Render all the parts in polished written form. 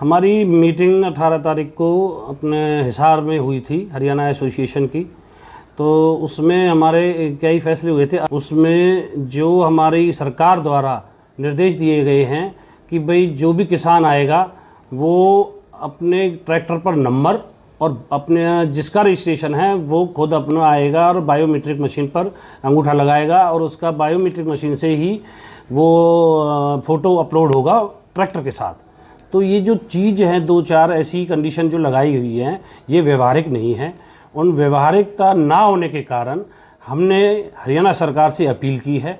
हमारी मीटिंग 18 तारीख को अपने हिसार में हुई थी, हरियाणा एसोसिएशन की। तो उसमें हमारे कई फैसले हुए थे। उसमें जो हमारी सरकार द्वारा निर्देश दिए गए हैं कि भाई जो भी किसान आएगा वो अपने ट्रैक्टर पर नंबर और अपने जिसका रजिस्ट्रेशन है वो खुद अपना आएगा और बायोमेट्रिक मशीन पर अंगूठा लगाएगा और उसका बायोमेट्रिक मशीन से ही वो फ़ोटो अपलोड होगा ट्रैक्टर के साथ। तो ये जो चीज़ है, 2-4 ऐसी कंडीशन जो लगाई हुई हैं, ये व्यवहारिक नहीं है। उन व्यवहारिकता ना होने के कारण हमने हरियाणा सरकार से अपील की है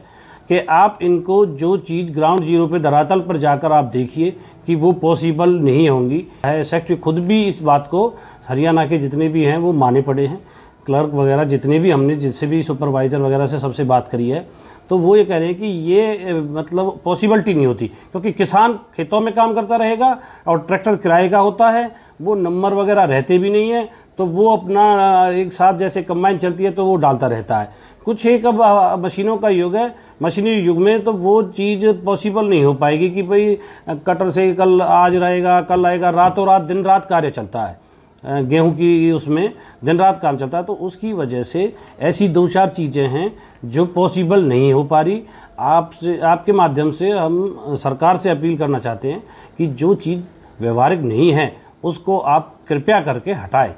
कि आप इनको जो चीज़ ग्राउंड जीरो पे धरातल पर जाकर आप देखिए कि वो पॉसिबल नहीं होंगी। सेक्रेटरी खुद भी इस बात को हरियाणा के जितने भी हैं वो माने पड़े हैं, क्लर्क वगैरह जितने भी हमने जिससे भी सुपरवाइज़र वगैरह से सबसे बात करी है, तो वो ये कह रहे हैं कि ये मतलब पॉसिबिलिटी नहीं होती, क्योंकि किसान खेतों में काम करता रहेगा और ट्रैक्टर किराए का होता है, वो नंबर वगैरह रहते भी नहीं है, तो वो अपना एक साथ जैसे कंबाइन चलती है तो वो डालता रहता है। कुछ एक अब मशीनों का युग है, मशीनी युग में तो वो चीज़ पॉसिबल नहीं हो पाएगी कि भाई कटर से कल आज रहेगा कल आएगा। रातों रात दिन रात कार्य चलता है, गेहूं की उसमें दिन रात काम चलता है। तो उसकी वजह से ऐसी 2-4 चीज़ें हैं जो पॉसिबल नहीं हो पा रही। आपसे, आपके माध्यम से हम सरकार से अपील करना चाहते हैं कि जो चीज़ व्यवहारिक नहीं है उसको आप कृपया करके हटाएं,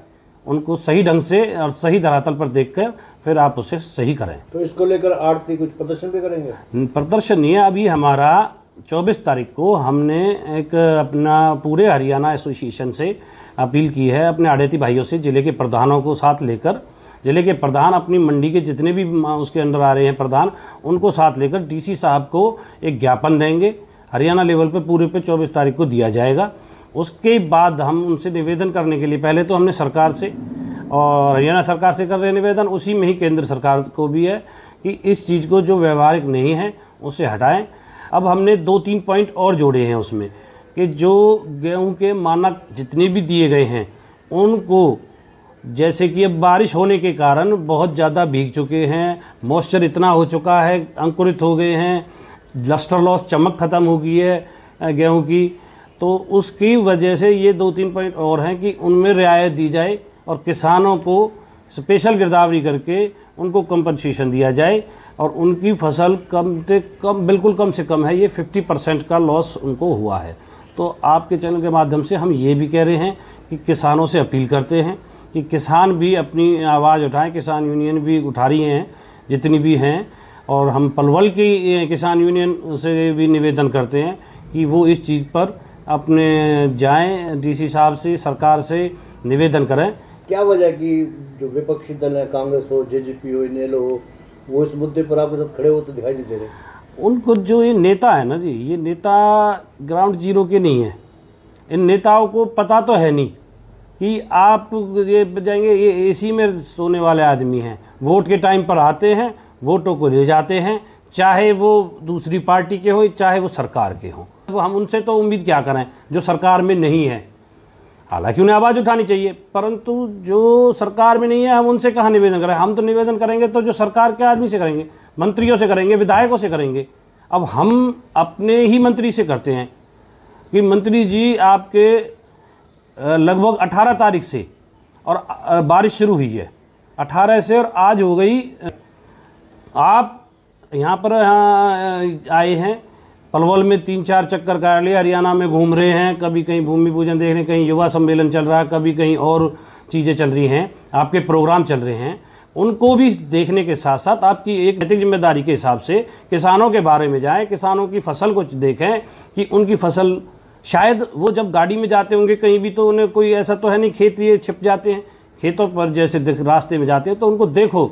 उनको सही ढंग से और सही धरातल पर देखकर फिर आप उसे सही करें। तो इसको लेकर आड़ती कुछ प्रदर्शन भी करेंगे? प्रदर्शन नहीं है, अभी हमारा 24 तारीख को हमने एक अपना पूरे हरियाणा एसोसिएशन से अपील की है, अपने आड़ती भाइयों से, ज़िले के प्रधानों को साथ लेकर। ज़िले के प्रधान अपनी मंडी के जितने भी उसके अंदर आ रहे हैं प्रधान, उनको साथ लेकर डीसी साहब को एक ज्ञापन देंगे, हरियाणा लेवल पे पूरे पे 24 तारीख को दिया जाएगा। उसके बाद हम उनसे निवेदन करने के लिए, पहले तो हमने सरकार से और हरियाणा सरकार से कर रहे हैं निवेदन, उसी में ही केंद्र सरकार को भी है कि इस चीज़ को जो व्यवहारिक नहीं है उसे हटाएं। अब हमने 2-3 पॉइंट और जोड़े हैं उसमें कि जो गेहूं के मानक जितने भी दिए गए हैं उनको, जैसे कि अब बारिश होने के कारण बहुत ज़्यादा भीग चुके हैं, मॉइस्चर इतना हो चुका है, अंकुरित हो गए हैं, लस्टर लॉस चमक ख़त्म हो गई है गेहूं की, तो उसकी वजह से ये 2-3 पॉइंट और हैं कि उनमें रियायत दी जाए और किसानों को स्पेशल गिरदावरी करके उनको कंपनसेशन दिया जाए और उनकी फसल कम से कम, बिल्कुल कम से कम है, ये 50% का लॉस उनको हुआ है। तो आपके चैनल के माध्यम से हम ये भी कह रहे हैं कि किसानों से अपील करते हैं कि किसान भी अपनी आवाज़ उठाएं। किसान यूनियन भी उठा रही हैं जितनी भी हैं, और हम पलवल की किसान यूनियन से भी निवेदन करते हैं कि वो इस चीज़ पर अपने जाएं, डीसी साहब से, सरकार से निवेदन करें। क्या वजह कि जो विपक्षी दल है, कांग्रेस हो, जेजेपी हो, इनेलो हो, वो इस मुद्दे पर आपके साथ खड़े हो तो दिखाई नहीं दे रहे? उनको जो ये नेता है ना जी, ये नेता ग्राउंड जीरो के नहीं है। इन नेताओं को पता तो है नहीं कि आप ये जाएंगे, ये एसी में सोने वाले आदमी हैं, वोट के टाइम पर आते हैं, वोटों को ले जाते हैं, चाहे वो दूसरी पार्टी के हो चाहे वो सरकार के हों। अब हम उनसे तो उम्मीद क्या करें जो सरकार में नहीं है। हालांकि उन्हें आवाज़ उठानी चाहिए, परंतु जो सरकार में नहीं है हम उनसे कहाँ निवेदन करें। हम तो निवेदन करेंगे तो जो सरकार के आदमी से करेंगे, मंत्रियों से करेंगे, विधायकों से करेंगे। अब हम अपने ही मंत्री से करते हैं कि मंत्री जी आपके लगभग 18 तारीख से और बारिश शुरू हुई है, 18 से और आज हो गई, आप यहाँ पर आए हैं, पलवल में 3-4 चक्कर काट लिए, हरियाणा में घूम रहे हैं, कभी कहीं भूमि पूजन देख रहे हैं, कहीं युवा सम्मेलन चल रहा है, कभी कहीं और चीज़ें चल रही हैं, आपके प्रोग्राम चल रहे हैं। उनको भी देखने के साथ साथ आपकी एक नैतिक जिम्मेदारी के हिसाब से किसानों के बारे में जाएं, किसानों की फसल को देखें कि उनकी फसल, शायद वो जब गाड़ी में जाते होंगे कहीं भी तो उन्हें कोई ऐसा तो है नहीं, खेत ये छिप जाते हैं, खेतों पर जैसे रास्ते में जाते हैं तो उनको देखो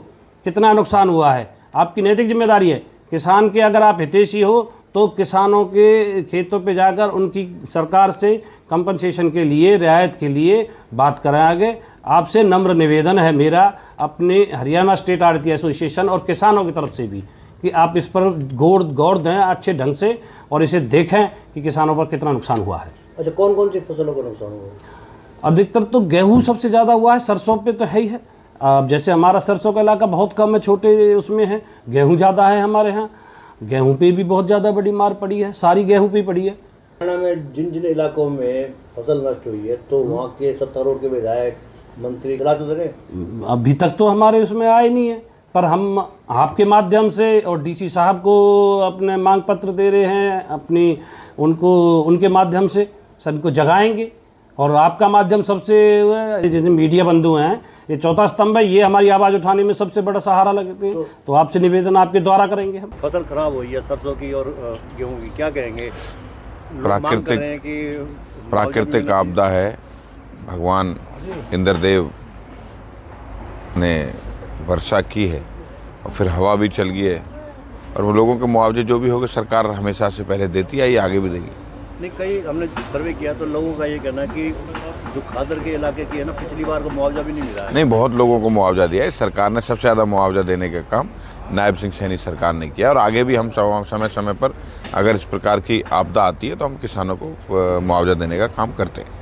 कितना नुकसान हुआ है। आपकी नैतिक जिम्मेदारी है किसान के, अगर आप हितैषी हो तो किसानों के खेतों पे जाकर उनकी सरकार से कंपनसेशन के लिए, रियायत के लिए बात करें आगे। आपसे नम्र निवेदन है मेरा अपने हरियाणा स्टेट आड़ती एसोसिएशन और किसानों की तरफ से भी कि आप इस पर गौर दें अच्छे ढंग से और इसे देखें कि किसानों पर कितना नुकसान हुआ है। अच्छा, कौन कौन सी फसलों का नुकसान हुआ? अधिकतर तो गेहूँ सबसे ज़्यादा हुआ है, सरसों पे तो है ही है। अब जैसे हमारा सरसों का इलाका बहुत कम है, छोटे उसमें है, गेहूँ ज़्यादा है हमारे यहाँ, गेहूं पे भी बहुत ज़्यादा बड़ी मार पड़ी है, सारी गेहूं पे पड़ी है। हरियाणा में जिन जिन इलाकों में फसल नष्ट हुई है तो वहाँ के सत्तारूढ़ के विधायक मंत्री खिला तो दे रहे? अभी तक तो हमारे उसमें आए नहीं है, पर हम आपके माध्यम से और डीसी साहब को अपने मांग पत्र दे रहे हैं, अपनी उनके माध्यम से सबको जगाएंगे। और आपका माध्यम सबसे जितने मीडिया बंधु हैं, ये चौथा स्तंभ है, ये हमारी आवाज़ उठाने में सबसे बड़ा सहारा लगते हैं। तो आपसे निवेदन आपके द्वारा करेंगे हम। फसल खराब हुई है सरसों की और गेहूं की, क्या कहेंगे? प्राकृतिक आपदा है। भगवान इंद्रदेव ने वर्षा की है और फिर हवा भी चल गई है, और वो लोगों के मुआवजे जो भी होंगे सरकार हमेशा से पहले देती है, ये आगे भी देगी। नहीं, कई हमने सर्वे किया तो लोगों का ये कहना है कि जो खादर के इलाके की है ना, पिछली बार को मुआवजा भी नहीं मिला है। नहीं, बहुत लोगों को मुआवजा दिया है। सरकार ने सबसे ज़्यादा मुआवजा देने का काम नायब सिंह सैनी सरकार ने किया, और आगे भी हम समय समय पर अगर इस प्रकार की आपदा आती है तो हम किसानों को मुआवजा देने का काम करते हैं।